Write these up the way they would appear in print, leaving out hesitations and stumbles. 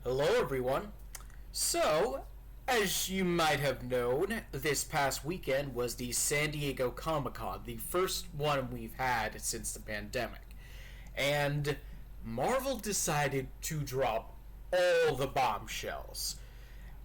Hello, everyone. So, as you might have known, this past weekend was the San Diego Comic-Con, the first one we've had since the pandemic. And Marvel decided to drop all the bombshells.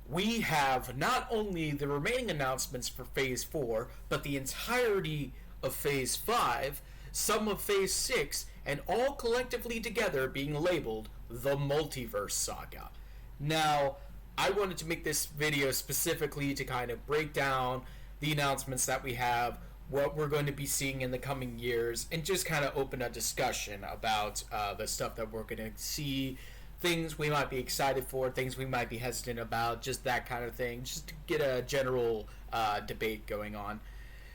We have not only the remaining announcements for Phase 4, but the entirety of Phase 5, some of Phase 6, and all collectively together being labeled the Multiverse Saga. Now, I wanted to make this video specifically to kind of break down the announcements that we have, what we're going to be seeing in the coming years, and just kind of open a discussion about the stuff that we're going to see, things we might be excited for, things we might be hesitant about, just that kind of thing, just to get a general debate going on.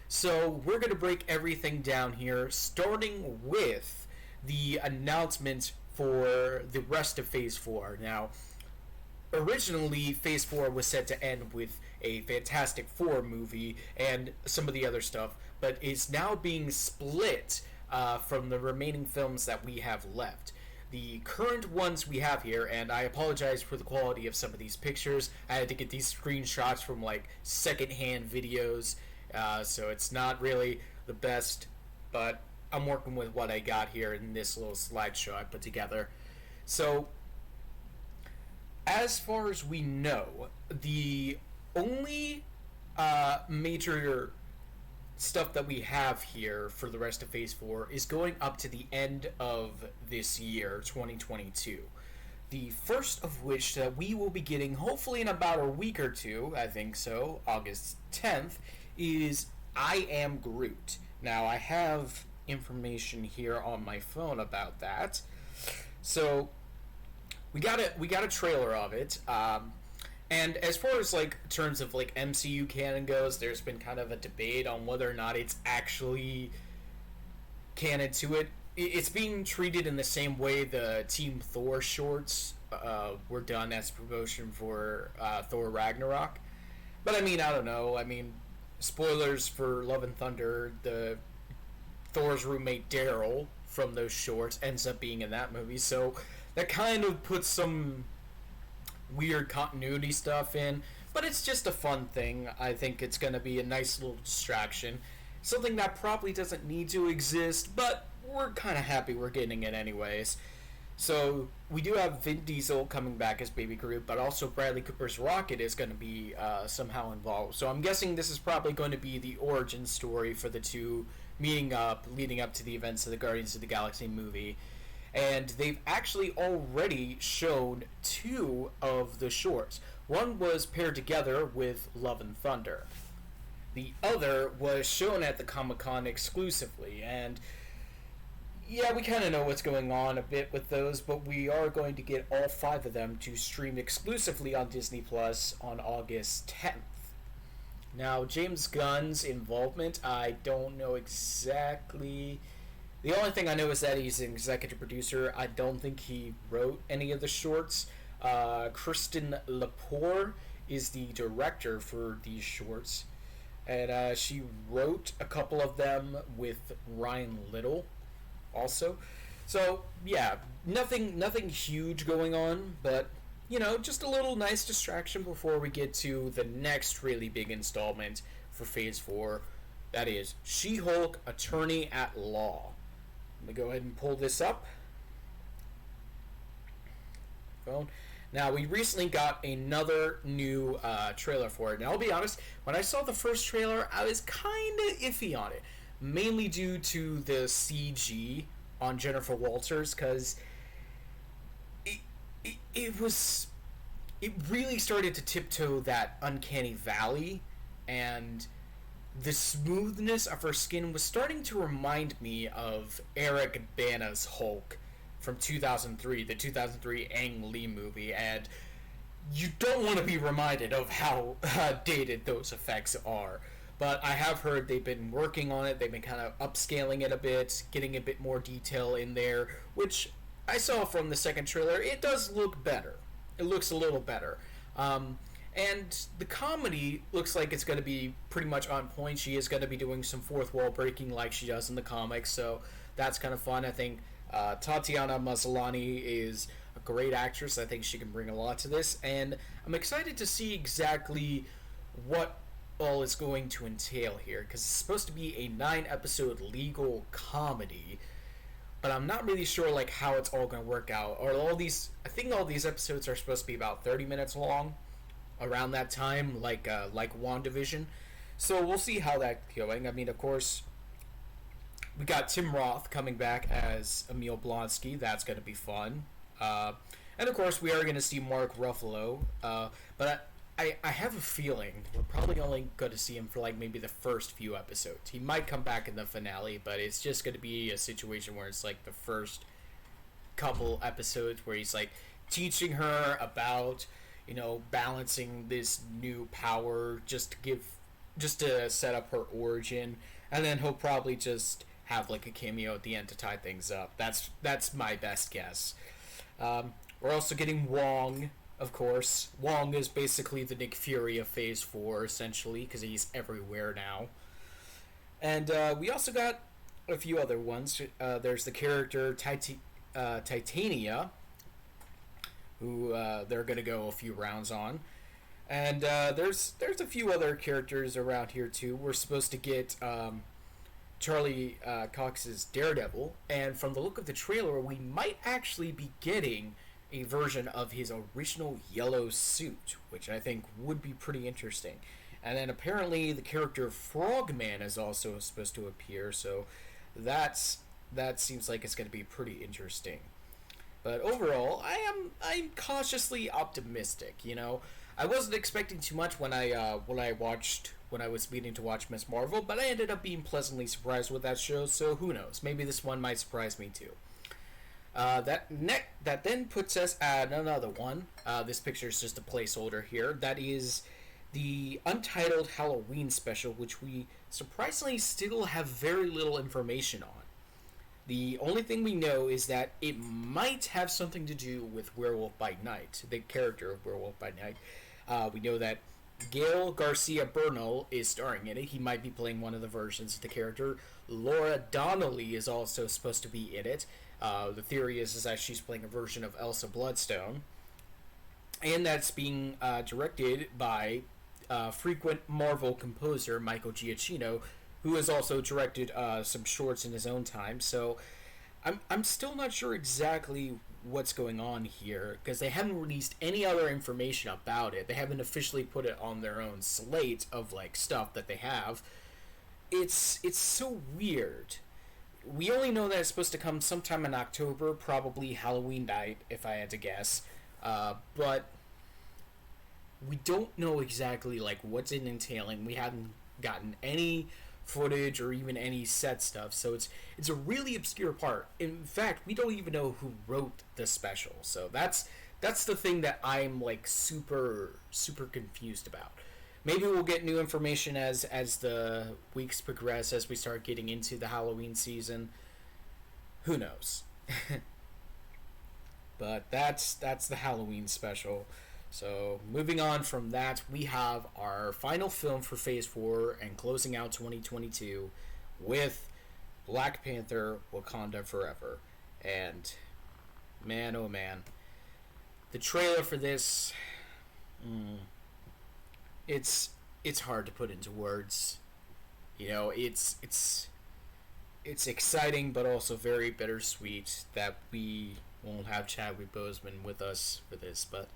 So we're going to break everything down here, starting with the announcements for the rest of Phase 4. Now, originally, Phase 4 was set to end with a Fantastic Four movie and some of the other stuff, but it's now being split from the remaining films that we have left. The current ones we have here, and I apologize for the quality of some of these pictures. I had to get these screenshots from like secondhand videos, so it's not really the best, but I'm working with what I got here in this little slideshow I put together. So, as far as we know, the only major stuff that we have here for the rest of Phase 4 is going up to the end of this year, 2022. The first of which that we will be getting, hopefully in about a week or two, I think so, August 10th, is I Am Groot. Now, I have information here on my phone about that. So, we got a trailer of it. And as far as like terms of like MCU canon goes, there's been kind of a debate on whether or not it's actually canon to it. It's being treated in the same way the Team Thor shorts were done as promotion for Thor Ragnarok. But I mean, I don't know. I mean, spoilers for Love and Thunder, the Thor's roommate Daryl from those shorts ends up being in that movie, so that kind of puts some weird continuity stuff in, but it's just a fun thing. I think it's going to be a nice little distraction. Something that probably doesn't need to exist, but we're kind of happy we're getting it anyways. So, we do have Vin Diesel coming back as Baby Groot, but also Bradley Cooper's Rocket is going to be somehow involved. So I'm guessing this is probably going to be the origin story for the two meeting up, leading up to the events of the Guardians of the Galaxy movie. And they've actually already shown two of the shorts. One was paired together with Love and Thunder. The other was shown at the Comic-Con exclusively, and yeah, we kind of know what's going on a bit with those, but we are going to get all five of them to stream exclusively on Disney Plus on August 10th. Now, James Gunn's involvement, I don't know exactly. The only thing I know is that he's an executive producer. I don't think he wrote any of the shorts. Kristen Lepore is the director for these shorts, and she wrote a couple of them with Ryan Little also. So yeah, nothing huge going on, but you know, just a little nice distraction before we get to the next really big installment for Phase 4. That is She-Hulk Attorney at Law. Let me go ahead and pull this up. Phone. Now, we recently got another new trailer for it. Now, I'll be honest, when I saw the first trailer, I was kind of iffy on it. Mainly due to the CG on Jennifer Walters, because it really started to tiptoe that uncanny valley, and the smoothness of her skin was starting to remind me of Eric Bana's Hulk from 2003, the 2003 Ang Lee movie, and you don't want to be reminded of how dated those effects are. But I have heard they've been working on it, they've been kind of upscaling it a bit, getting a bit more detail in there, which I saw from the second trailer. It does look better. It looks a little better. And the comedy looks like it's going to be pretty much on point. She is going to be doing some fourth wall breaking like she does in the comics, so that's kind of fun. I think Tatiana Maslany is great actress. I think she can bring a lot to this, and I'm excited to see exactly what all is going to entail here, because it's supposed to be a 9-episode legal comedy, but I'm not really sure like how it's all going to work out. Or all these, I think all these episodes are supposed to be about 30 minutes long, around that time, like WandaVision. So we'll see how that's going. I mean, of course, we got Tim Roth coming back as Emil Blonsky. That's going to be fun. And of course, we are going to see Mark Ruffalo. But I have a feeling we're probably only going to see him for like maybe the first few episodes. He might come back in the finale, but it's just going to be a situation where it's like the first couple episodes where he's like teaching her about, you know, balancing this new power just to set up her origin, and then he'll probably just have like a cameo at the end to tie things up. That's my best guess. We're also getting Wong, of course. Wong is basically the Nick Fury of Phase 4, essentially, because he's everywhere now. And we also got a few other ones. There's the character Titania, who they're going to go a few rounds on. And there's a few other characters around here, too. We're supposed to get Charlie Cox's Daredevil, and from the look of the trailer, we might actually be getting a version of his original yellow suit, which I think would be pretty interesting. And then apparently the character Frogman is also supposed to appear, so that seems like it's going to be pretty interesting. But overall, I'm cautiously optimistic. You know, I wasn't expecting too much when I was meaning to watch Miss Marvel, but I ended up being pleasantly surprised with that show. So who knows? Maybe this one might surprise me too. That then puts us at another one. This picture is just a placeholder here. That is the Untitled Halloween special, which we surprisingly still have very little information on. The only thing we know is that it might have something to do with Werewolf by Night, the character of Werewolf by Night. We know that Gail Garcia Bernal is starring in it. He might be playing one of the versions of the character. Laura Donnelly is also supposed to be in it. The theory is that she's playing a version of Elsa Bloodstone. And that's being directed by frequent Marvel composer Michael Giacchino, who has also directed some shorts in his own time. So I'm still not sure exactly what's going on here, because they haven't released any other information about it. They haven't officially put it on their own slate of like stuff that they have. It's so weird. We only know that it's supposed to come sometime in October, probably Halloween night, if I had to guess. But we don't know exactly like what's it entailing. We haven't gotten any footage or even any set stuff, so it's a really obscure part. In fact, we don't even know who wrote the special, so that's the thing that I'm like super confused about. Maybe we'll get new information as the weeks progress, as we start getting into the Halloween season. Who knows? But that's the Halloween special. So, moving on from that, we have our final film for Phase 4 and closing out 2022 with Black Panther: Wakanda Forever. And, man, oh man. The trailer for this, it's hard to put into words. You know, it's exciting, but also very bittersweet that we won't have Chadwick Boseman with us for this, but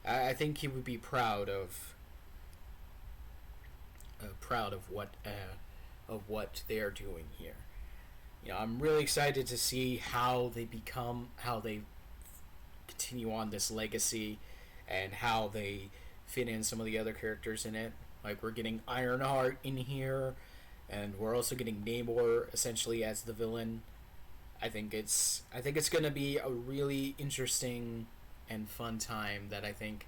I think he would be proud of what they are doing here. You know, I'm really excited to see how they continue on this legacy, and how they fit in some of the other characters in it. Like, we're getting Ironheart in here, and we're also getting Namor essentially as the villain. I think it's going to be a really interesting and fun time that I think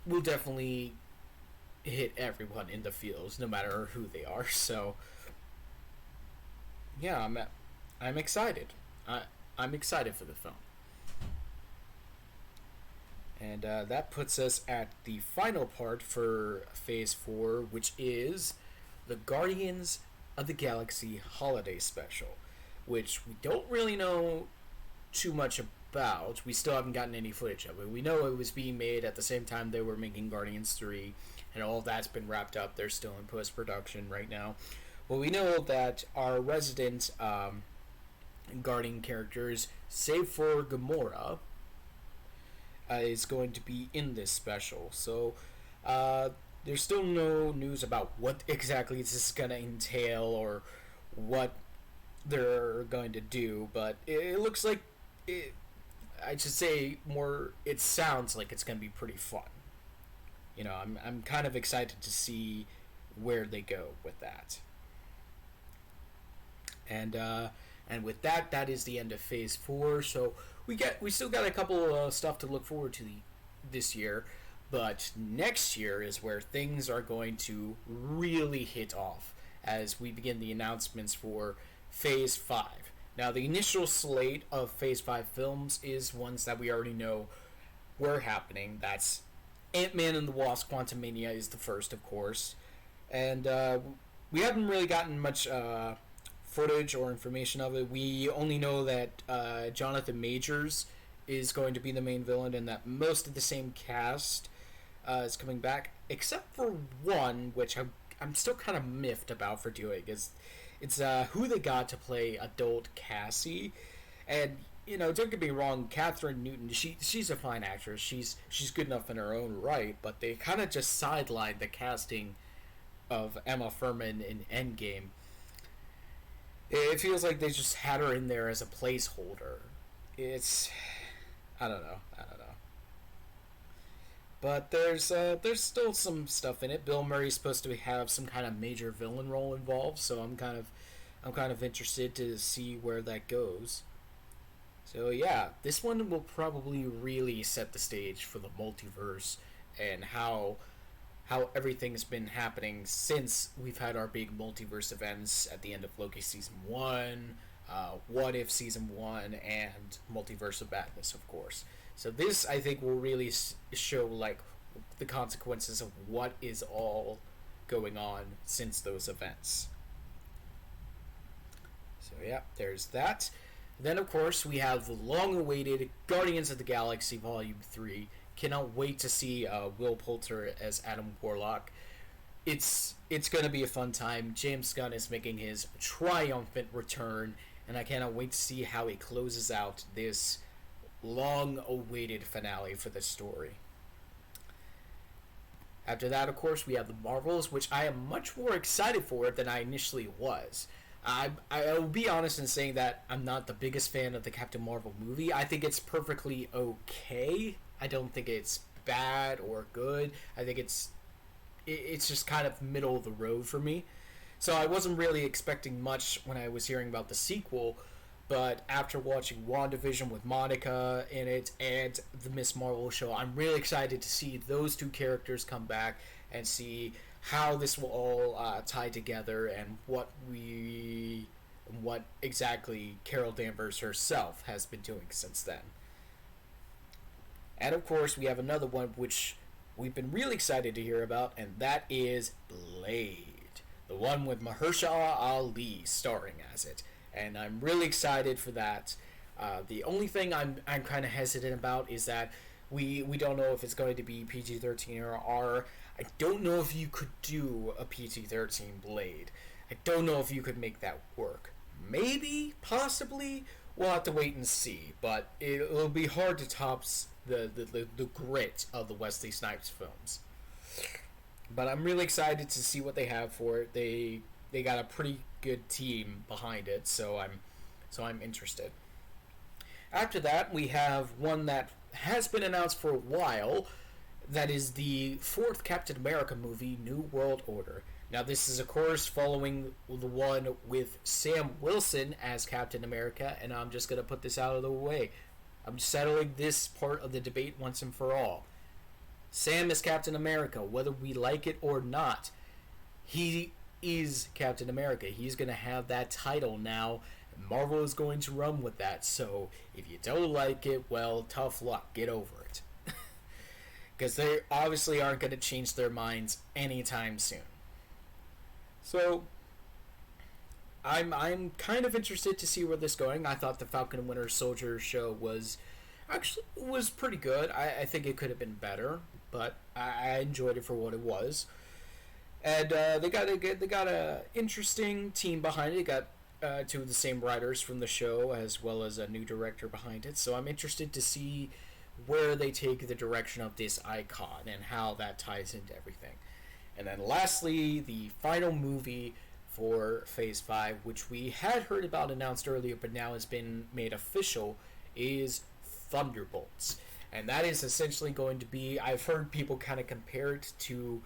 will definitely hit everyone in the feels, no matter who they are. So, yeah, I'm excited. I'm excited for the film. And that puts us at the final part for Phase 4, which is the Guardians of the Galaxy Holiday Special, which we don't really know too much about. We still haven't gotten any footage of it. We know it was being made at the same time they were making Guardians 3, and all of that's been wrapped up. They're still in post-production right now. Well, we know that our resident Guardian characters, save for Gamora, is going to be in this special. So, there's still no news about what exactly this is going to entail or what they're going to do, but it looks like it. I should say more. It sounds like it's going to be pretty fun. I'm kind of excited to see where they go with that. And with that, that is the end of Phase 4. So we still got a couple of stuff to look forward to this year, but next year is where things are going to really hit off as we begin the announcements for Phase 5. Now, the initial slate of Phase 5 films is ones that we already know were happening. That's Ant-Man and the Wasp: Quantumania is the first, of course. And we haven't really gotten much footage or information of it. We only know that Jonathan Majors is going to be the main villain and that most of the same cast is coming back, except for one, which I'm still kind of miffed about for doing. It's who they got to play adult Cassie. And, don't get me wrong, Catherine Newton, she's a fine actress. She's good enough in her own right, but they kind of just sidelined the casting of Emma Furman in Endgame. It feels like they just had her in there as a placeholder. I don't know. But there's still some stuff in it. Bill Murray's supposed to have some kind of major villain role involved, so I'm kind of interested to see where that goes. So yeah, this one will probably really set the stage for the multiverse and how everything's been happening since we've had our big multiverse events at the end of Loki Season 1, What If Season 1, and Multiverse of Madness, of course. So this, I think, will really show, the consequences of what is all going on since those events. So yeah, there's that. Then, of course, we have the long-awaited Guardians of the Galaxy Volume 3. Cannot wait to see Will Poulter as Adam Warlock. It's going to be a fun time. James Gunn is making his triumphant return, and I cannot wait to see how he closes out this long-awaited finale for the story. After that, of course, we have the Marvels, which I am much more excited for than I initially was. I will be honest in saying that I'm not the biggest fan of the Captain Marvel movie. I think it's perfectly okay. I don't think it's bad or good. I think it's just kind of middle of the road for me. So I wasn't really expecting much when I was hearing about the sequel, but after watching WandaVision with Monica in it and the Miss Marvel show, I'm really excited to see those two characters come back and see how this will all tie together and what exactly Carol Danvers herself has been doing since then. And of course, we have another one which we've been really excited to hear about, and that is Blade. The one with Mahershala Ali starring as it. And I'm really excited for that. The only thing I'm kind of hesitant about is that we don't know if it's going to be PG-13 or R. I don't know if you could do a PG-13 Blade. I don't know if you could make that work. Maybe, possibly, we'll have to wait and see. But it'll be hard to top the grit of the Wesley Snipes films. But I'm really excited to see what they have for it. They got a pretty good team behind it, so I'm interested. After that, we have one that has been announced for a while. That is the fourth Captain America movie, New World Order. Now, this is, of course, following the one with Sam Wilson as Captain America, and I'm just going to put this out of the way. I'm settling this part of the debate once and for all. Sam is Captain America, whether we like it or not. He is Captain America. He's going to have that title now. Marvel is going to run with that. So if you don't like it, well, tough luck. Get over it. Because they obviously aren't going to change their minds anytime soon. So I'm kind of interested to see where this is going. I thought the Falcon and Winter Soldier show was Actually, it was pretty good. I think it could have been better, but I enjoyed it for what it was. And they got a interesting team behind it. They got two of the same writers from the show, as well as a new director behind it. So I'm interested to see where they take the direction of this icon and how that ties into everything. And then lastly, the final movie for Phase 5, which we had heard about announced earlier but now has been made official, is Thunderbolts. And that is essentially going to be, I've heard people kind of compare it to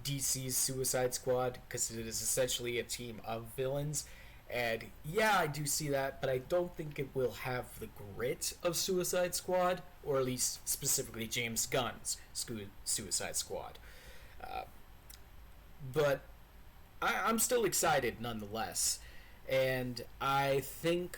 DC's Suicide Squad because it is essentially a team of villains. And yeah, I do see that, but I don't think it will have the grit of Suicide Squad, or at least specifically James Gunn's Suicide Squad. Uh, but I'm still excited nonetheless. And I think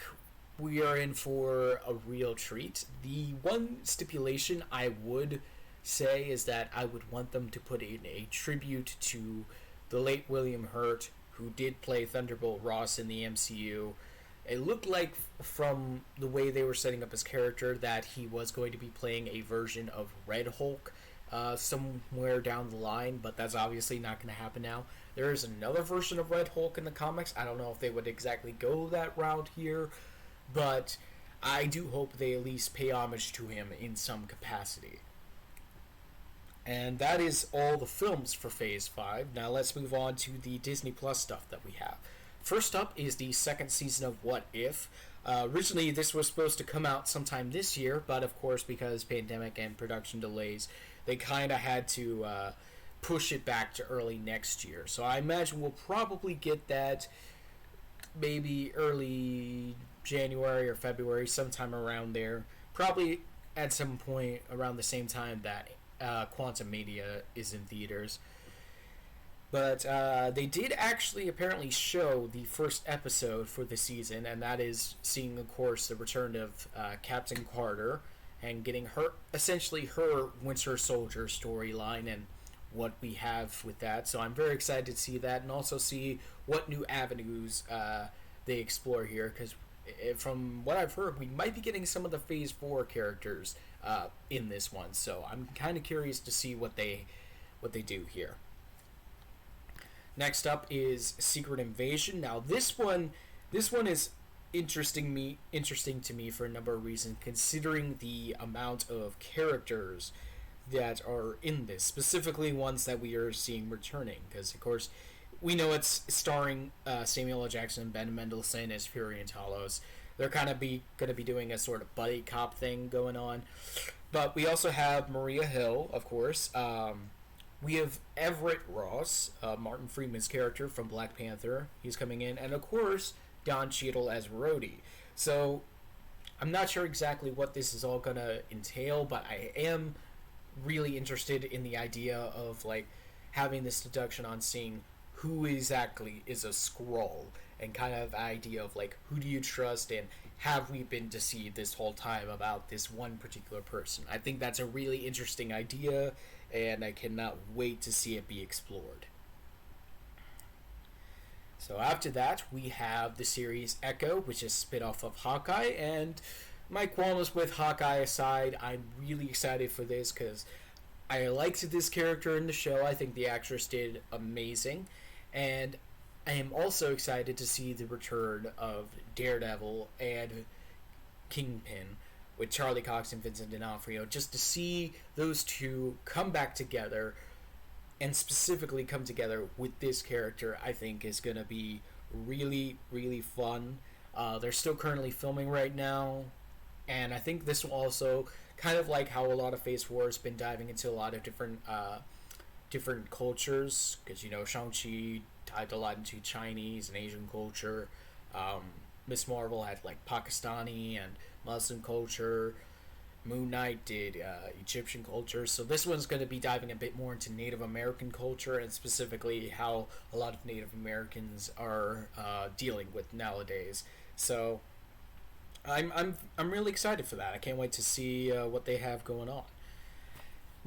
we are in for a real treat. The one stipulation I would say is that I would want them to put in a tribute to the late William Hurt, who did play Thunderbolt Ross in the MCU. It looked like, from the way they were setting up his character, that he was going to be playing a version of Red Hulk somewhere down the line, but that's obviously not going to happen now. There is another version of Red Hulk in the comics. I don't know if they would exactly go that route here, but I do hope they at least pay homage to him in some capacity. And that is all the films for Phase 5. Now let's move on to the Disney Plus stuff that we have. First up is the second season of What If. Originally, this was supposed to come out sometime this year, but of course, because pandemic and production delays, they kind of had to push it back to early next year. So I imagine we'll probably get that maybe early January or February, sometime around there. Probably at some point around the same time that Quantum Media is in theaters. But they did actually apparently show the first episode for the season, and that is seeing, of course, the return of Captain Carter and getting her, essentially her Winter Soldier storyline and what we have with that. So I'm very excited to see that and also see what new avenues they explore here, because from what I've heard, we might be getting some of the Phase 4 characters in this one. So I'm kind of curious to see what they do here. Next up is Secret Invasion. Now this one is interesting to me for a number of reasons, considering the amount of characters that are in this, specifically ones that we are seeing returning, because of course we know it's starring Samuel L. Jackson and Ben Mendelsohn as Fury and Talos. They're kind of going to be doing a sort of buddy cop thing going on. But we also have Maria Hill, of course. We have Everett Ross, Martin Freeman's character from Black Panther. He's coming in. And, of course, Don Cheadle as Rhodey. So I'm not sure exactly what this is all going to entail, but I am really interested in the idea of, like, having this deduction on seeing who exactly is a Skrull, and kind of idea of, like, who do you trust, and have we been deceived this whole time about this one particular person? I think that's a really interesting idea, and I cannot wait to see it be explored. So after that, we have the series Echo, which is a spin-off of Hawkeye, and my qualms with Hawkeye aside, I'm really excited for this because I liked this character in the show. I think the actress did amazing, and I am also excited to see the return of Daredevil and Kingpin with Charlie Cox and Vincent D'Onofrio, just to see those two come back together, and specifically come together with this character. I think is going to be really, really fun. They're still currently filming right now, and I think this will also, kind of like how a lot of Phase 4 has been diving into a lot of different cultures, because, you know, Shang-Chi dived a lot into Chinese and Asian culture. Miss Marvel had, like, Pakistani and Muslim culture. Moon Knight did Egyptian culture. So this one's going to be diving a bit more into Native American culture, and specifically how a lot of Native Americans are dealing with nowadays. So I'm really excited for that. I can't wait to see what they have going on.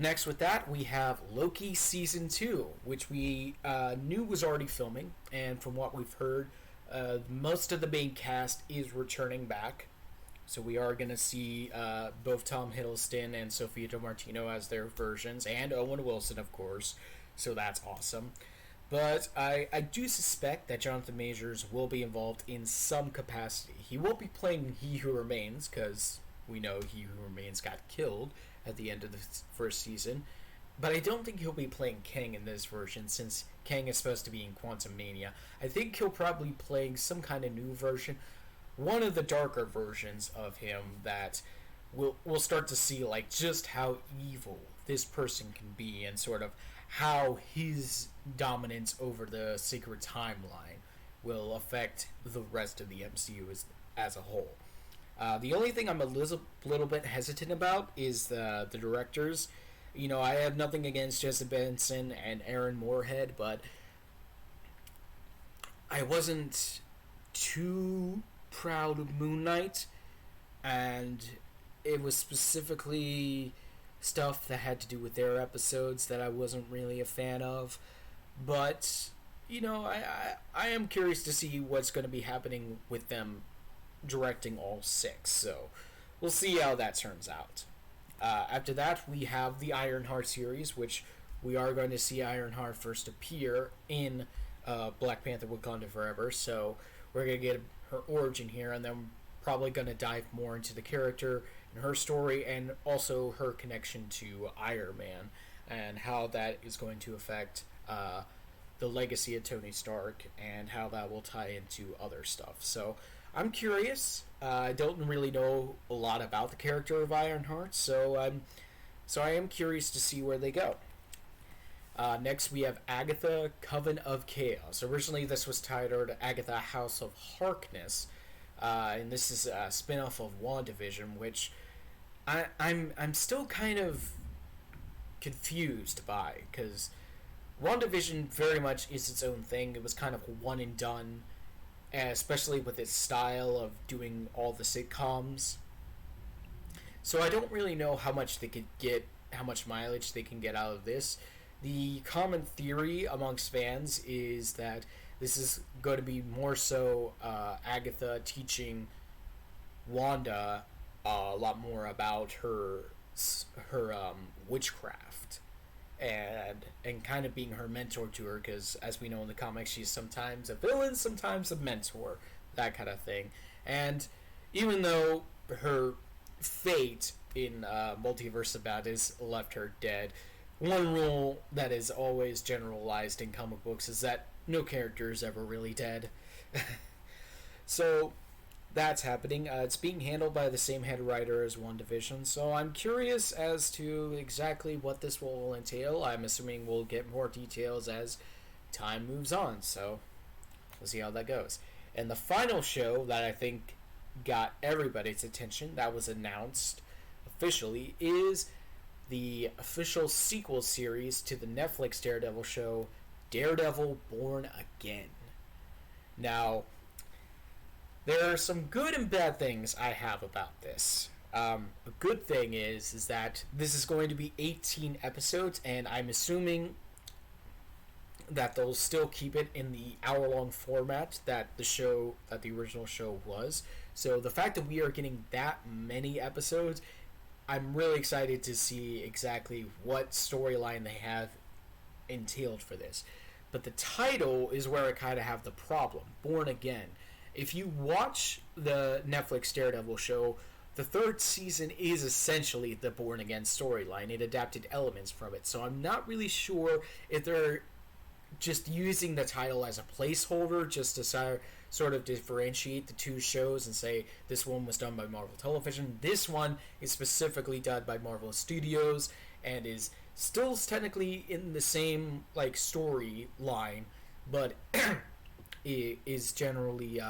Next with that, we have Loki Season 2, which we knew was already filming, and from what we've heard, most of the main cast is returning back. So we are going to see both Tom Hiddleston and Sophia DiMartino as their versions, and Owen Wilson, of course. So that's awesome. But I do suspect that Jonathan Majors will be involved in some capacity. He won't be playing He Who Remains, because we know He Who Remains got killed at the end of the first season. But I don't think he'll be playing Kang in this version, since Kang is supposed to be in Quantum Mania. I think he'll probably be playing some kind of new version, one of the darker versions of him that we'll start to see, like, just how evil this person can be, and sort of how his dominance over the sacred timeline will affect the rest of the MCU as a whole. The only thing I'm a little bit hesitant about is the directors. You know, I have nothing against Jesse Benson and Aaron Moorhead, but I wasn't too proud of Moon Knight, and it was specifically stuff that had to do with their episodes that I wasn't really a fan of. But, you know, I am curious to see what's going to be happening with them directing all 6, so we'll see how that turns out. After that, we have the Ironheart series, which we are going to see Ironheart first appear in Black Panther Wakanda Forever, so we're going to get her origin here, and then probably going to dive more into the character and her story, and also her connection to Iron Man, and how that is going to affect the legacy of Tony Stark, and how that will tie into other stuff. So I'm curious. I don't really know a lot about the character of Ironheart, so I am curious to see where they go. Next, we have Agatha, Coven of Chaos. Originally, this was titled Agatha, House of Harkness, and this is a spin-off of WandaVision, which I'm still kind of confused by, because WandaVision very much is its own thing. It was kind of one and done, especially with its style of doing all the sitcoms. So I don't really know how much how much mileage they can get out of this. The common theory amongst fans is that this is going to be more so Agatha teaching Wanda a lot more about her witchcraft, and kind of being her mentor to her, because as we know in the comics, she's sometimes a villain, sometimes a mentor, that kind of thing. And even though her fate in Multiverse of Madness left her dead, one rule that is always generalized in comic books is that no character is ever really dead. So that's happening. It's being handled by the same head writer as WandaVision, so I'm curious as to exactly what this will entail. I'm assuming we'll get more details as time moves on, so we'll see how that goes. And the final show that I think got everybody's attention, that was announced officially, is the official sequel series to the Netflix Daredevil show, Daredevil Born Again. Now, there are some good and bad things I have about this. A good thing is that this is going to be 18 episodes, and I'm assuming that they'll still keep it in the hour-long format that the original show was. So the fact that we are getting that many episodes, I'm really excited to see exactly what storyline they have entailed for this. But the title is where I kind of have the problem, Born Again. If you watch the Netflix Daredevil show, the third season is essentially the Born Again storyline. It adapted elements from it. So I'm not really sure if they're just using the title as a placeholder just to sort of differentiate the two shows and say this one was done by Marvel Television. This one is specifically done by Marvel Studios and is still technically in the same like storyline, but it is generally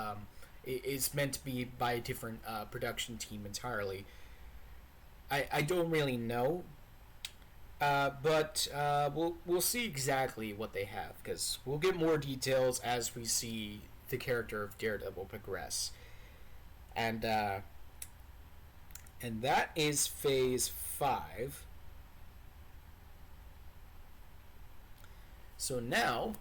is meant to be by a different production team entirely. I don't really know. But we'll see exactly what they have, because we'll get more details as we see the character of Daredevil progress. And that is Phase 5. So now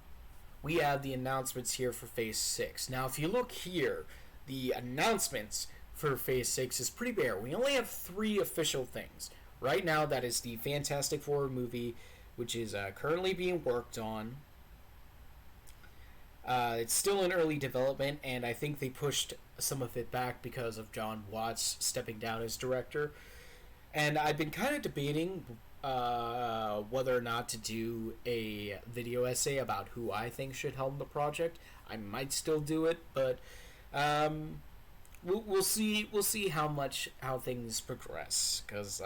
we have the announcements here for Phase 6. Now, if you look here, the announcements for Phase 6 is pretty bare. We only have 3 official things. Right now, that is the Fantastic Four movie, which is currently being worked on. It's still in early development, and I think they pushed some of it back because of John Watts stepping down as director. And I've been kind of debating whether or not to do a video essay about who I think should helm the project. I might still do it, but we'll see. We'll see how things progress, because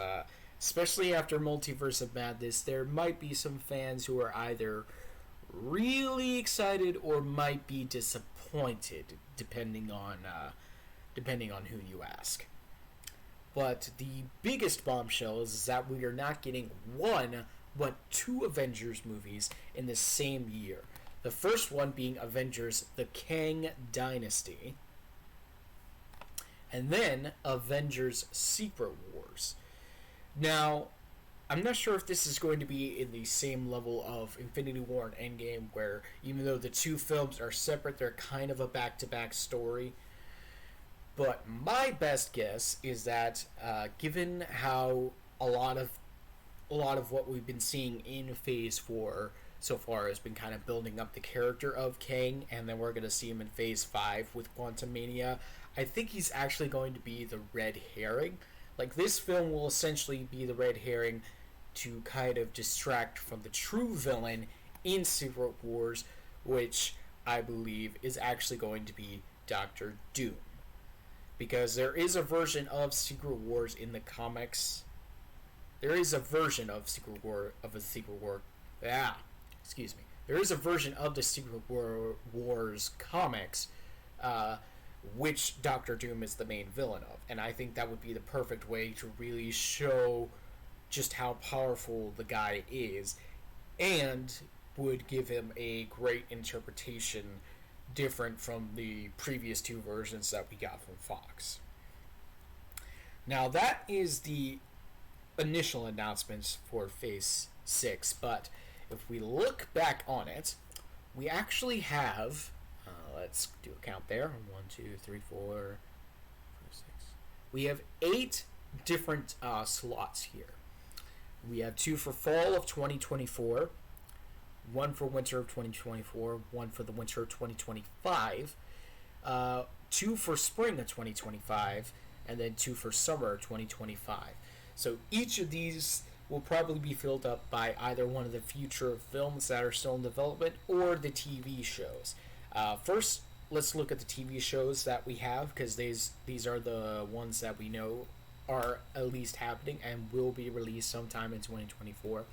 especially after Multiverse of Madness, there might be some fans who are either really excited or might be disappointed, depending on who you ask. But the biggest bombshell is that we are not getting 1 but 2 Avengers movies in the same year. The first one being Avengers: The Kang Dynasty, and then Avengers: Secret Wars. Now, I'm not sure if this is going to be in the same level of Infinity War and Endgame, where even though the 2 films are separate, they're kind of a back-to-back story. But my best guess is that, given how a lot of what we've been seeing in Phase 4 so far has been kind of building up the character of Kang, and then we're going to see him in Phase 5 with Quantumania, I think he's actually going to be the red herring. Like, this film will essentially be the red herring to kind of distract from the true villain in Secret Wars, which I believe is actually going to be Doctor Doom. Because there is a version of Secret Wars in the comics. There is a version of Secret Wars comics, which Doctor Doom is the main villain of, and I think that would be the perfect way to really show just how powerful the guy is, and would give him a great interpretation different from the previous 2 versions that we got from Fox. Now, that is the initial announcements for Phase 6, but if we look back on it, we actually have, let's do a count there, 1, 2, 3, 4, 5, 6. We have 8 different slots here. We have 2 for fall of 2024, 1 for winter of 2024, 1 for the winter of 2025, 2 for spring of 2025, and then 2 for summer of 2025. So each of these will probably be filled up by either one of the future films that are still in development or the TV shows. First, let's look at the TV shows that we have, because these are the ones that we know are at least happening and will be released sometime in 2024.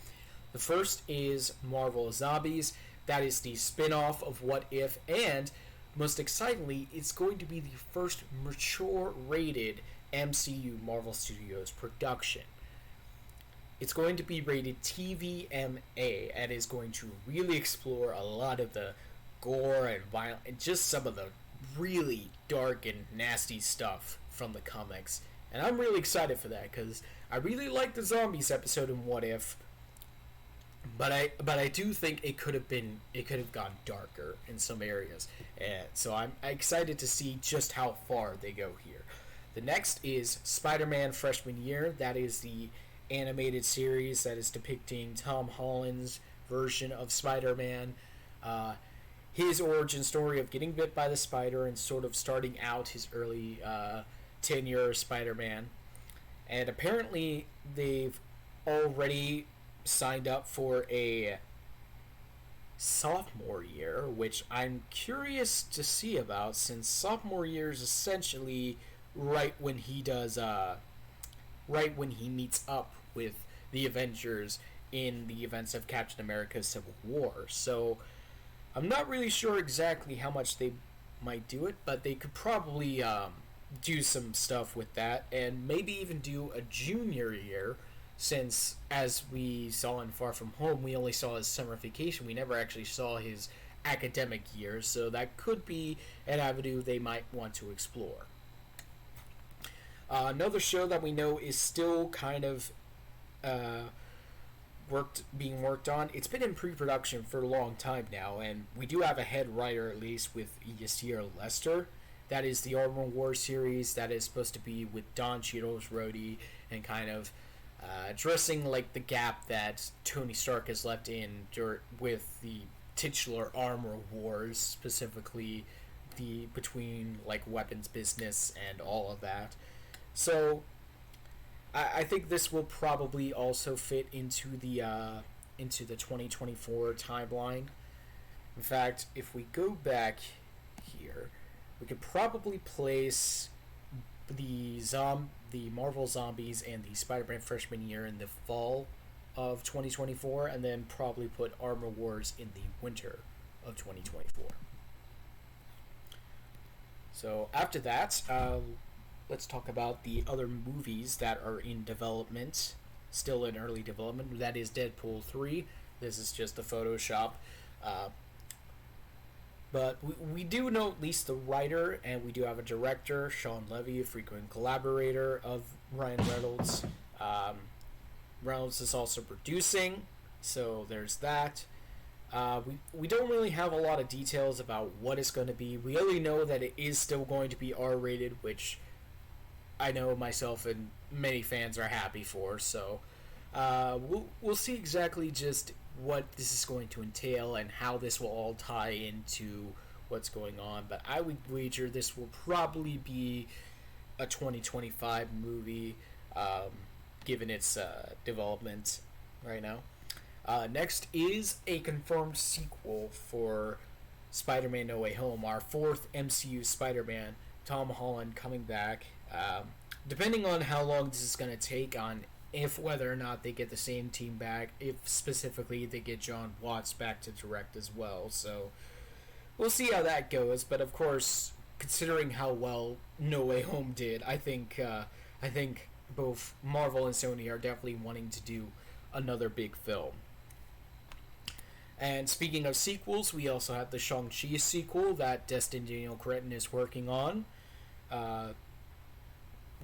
The first is Marvel Zombies. That is the spin-off of What If, and most excitingly, it's going to be the first mature-rated MCU Marvel Studios production. It's going to be rated TVMA and is going to really explore a lot of the gore and violence and just some of the really dark and nasty stuff from the comics. And I'm really excited for that, because I really liked the zombies episode in What If. But I do think it could have gone darker in some areas, and so I'm excited to see just how far they go here. The next is Spider-Man Freshman Year. That is the animated series that is depicting Tom Holland's version of Spider-Man, his origin story of getting bit by the spider and sort of starting out his early tenure as Spider-Man. And apparently they've already signed up for a sophomore year, which I'm curious to see about, since sophomore year is essentially right when he meets up with the Avengers in the events of Captain America Civil War. So I'm not really sure exactly how much they might do it, but they could probably do some stuff with that, and maybe even do a junior year, since, as we saw in Far From Home, we only saw his summer vacation. We never actually saw his academic year, so that could be an avenue they might want to explore. Another show that we know is still kind of being worked on. It's been in pre-production for a long time now, and we do have a head writer, at least, with Yasir Lester. that is the Armor War series that is supposed to be with Don Cheadle's Rhodey and kind of addressing like the gap that Tony Stark has left in with the titular Armor Wars, specifically the between like weapons business and all of that. So I think this will probably also fit into the 2024 timeline. In fact, if we go back here, we could probably place the Marvel Zombies and the Spider-Man freshman year in the fall of 2024, and then probably put Armor Wars in the winter of 2024. So after that, let's talk about the other movies that are in development, still in early development. That is Deadpool 3. This is just a Photoshop. But we do know at least the writer, and we do have a director, Sean Levy, a frequent collaborator of Ryan Reynolds. Reynolds is also producing, so there's that. We don't really have a lot of details about what it's going to be. We only know that it is still going to be R-rated, which I know myself and many fans are happy for. So we'll see exactly just what this is going to entail and how this will all tie into what's going on. But I would wager this will probably be a 2025 movie, given its development right now. Next is a confirmed sequel for Spider-Man No Way Home, our fourth MCU Spider-Man, Tom Holland coming back. Depending on how long this is going to take on if whether or not they get the same team back, if specifically they get John Watts back to direct as well. So we'll see how that goes. But of course, considering how well No Way Home did, I think both Marvel and Sony are definitely wanting to do another big film. And speaking of sequels, we also have the Shang-Chi sequel that Destin Daniel Cretton is working on.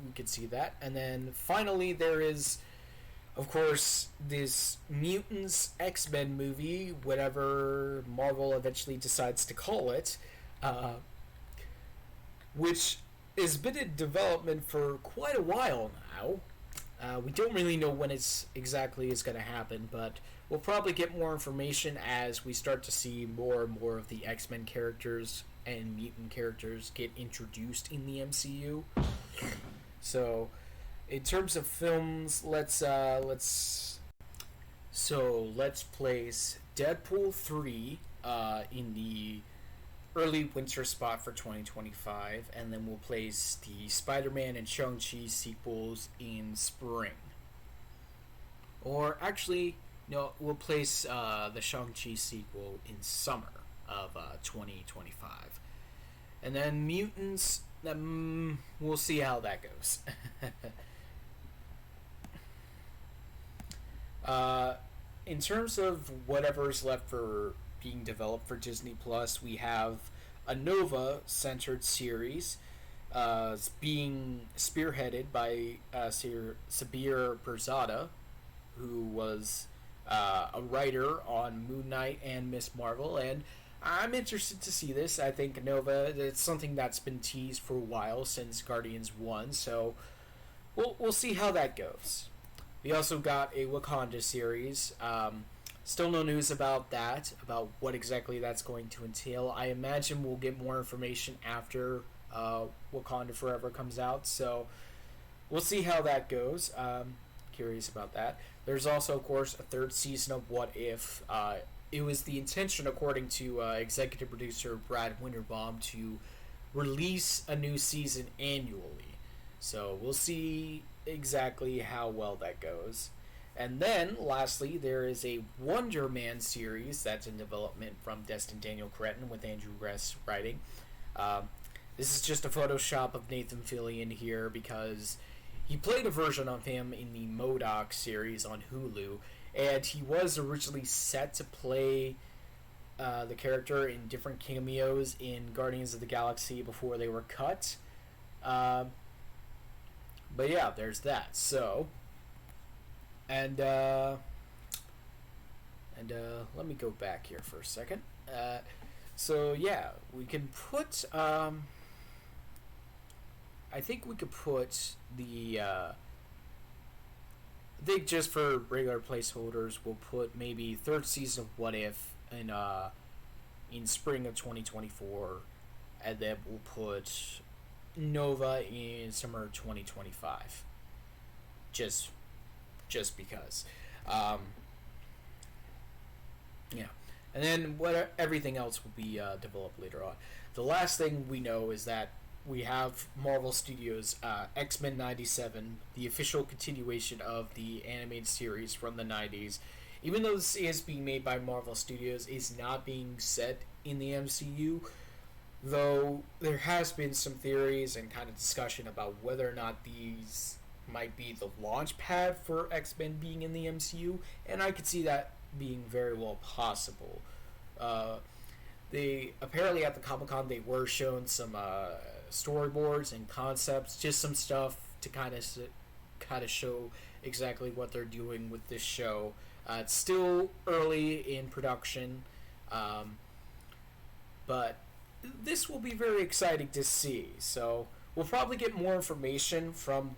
We could see that. And then finally there is, of course, this Mutants X-Men movie, whatever Marvel eventually decides to call it, which has been in development for quite a while now. We don't really know when it's exactly is going to happen, but we'll probably get more information as we start to see more and more of the X-Men characters and mutant characters get introduced in the MCU. So, in terms of films, let's place Deadpool 3 in the early winter spot for 2025, and then we'll place the Spider-Man and Shang-Chi sequels in spring. Or actually, no, we'll place the Shang-Chi sequel in summer of 2025. And then Mutants, we'll see how that goes. In terms of whatever's left for being developed for Disney Plus, we have a Nova-centered series being spearheaded by Sabir Perzada, who was a writer on Moon Knight and Miss Marvel, and I'm interested to see this. I think Nova, it's something that's been teased for a while since Guardians 1, so we'll see how that goes. We also got a Wakanda series. Still no news about that, about what exactly that's going to entail. I imagine we'll get more information after Wakanda Forever comes out, so we'll see how that goes. Curious about that. There's also, of course, a third season of What If. It was the intention, according to executive producer Brad Winterbaum, to release a new season annually. So we'll see exactly how well that goes. And then, lastly, there is a Wonder Man series that's in development from Destin Daniel Cretton with Andrew Ress writing. This is just a Photoshop of Nathan Fillion here because he played a version of him in the MODOK series on Hulu, and he was originally set to play the character in different cameos in Guardians of the Galaxy before they were cut. But yeah, there's that. So, and let me go back here for a second. So yeah, we can put I think we could put the. I think just for regular placeholders, we'll put maybe third season of What If in spring of 2024, and then we'll put Nova in summer 2025. Just because. Um, yeah, and then everything else will be developed later on. The last thing we know is that we have Marvel Studios' X-Men 97, the official continuation of the animated series from the 90s. Even though this is being made by Marvel Studios, is not being set in the MCU, though there has been some theories and kind of discussion about whether or not these might be the launch pad for X-Men being in the MCU, and I could see that being very well possible. They apparently at the Comic-Con they were shown some storyboards and concepts, just some stuff to kind of show exactly what they're doing with this show. It's still early in production, but this will be very exciting to see. So we'll probably get more information from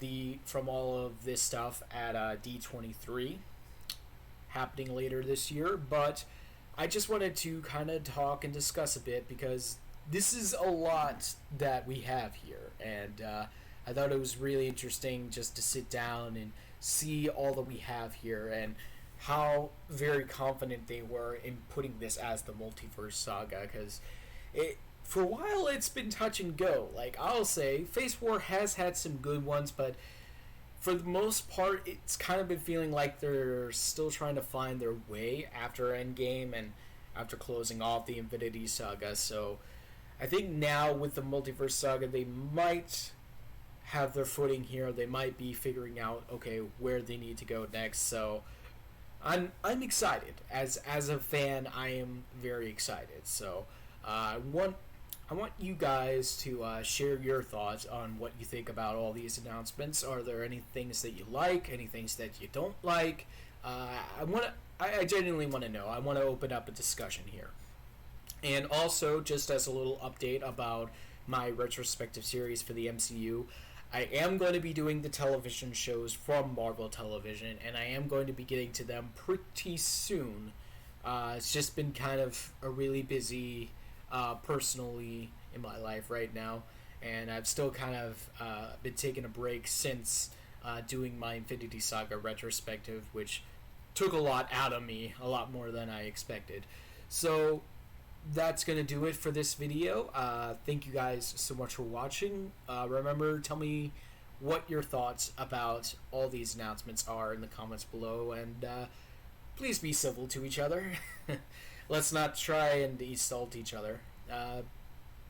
all of this stuff at D23 happening later this year. But I just wanted to kind of talk and discuss a bit because this is a lot that we have here, and I thought it was really interesting just to sit down and see all that we have here and how very confident they were in putting this as the Multiverse Saga, because for a while it's been touch and go. Like, I'll say Phase 4 has had some good ones, but for the most part it's kind of been feeling like they're still trying to find their way after Endgame and after closing off the Infinity Saga. So I think now with the Multiverse Saga they might have their footing here. They might be figuring out, okay, where they need to go next. So I'm excited. As a fan, I am very excited. So I want you guys to share your thoughts on what you think about all these announcements. Are there any things that you like? Any things that you don't like? I genuinely want to know. I want to open up a discussion here. And also, just as a little update about my retrospective series for the MCU, I am going to be doing the television shows from Marvel Television, and I am going to be getting to them pretty soon. It's just been kind of a really busy personally in my life right now, and I've still kind of been taking a break since doing my Infinity Saga retrospective, which took a lot out of me, a lot more than I expected. So that's going to do it for this video. Thank you guys so much for watching. Remember, tell me what your thoughts about all these announcements are in the comments below, and please be civil to each other. Let's not try and insult each other.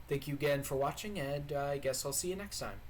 Thank you again for watching, and I guess I'll see you next time.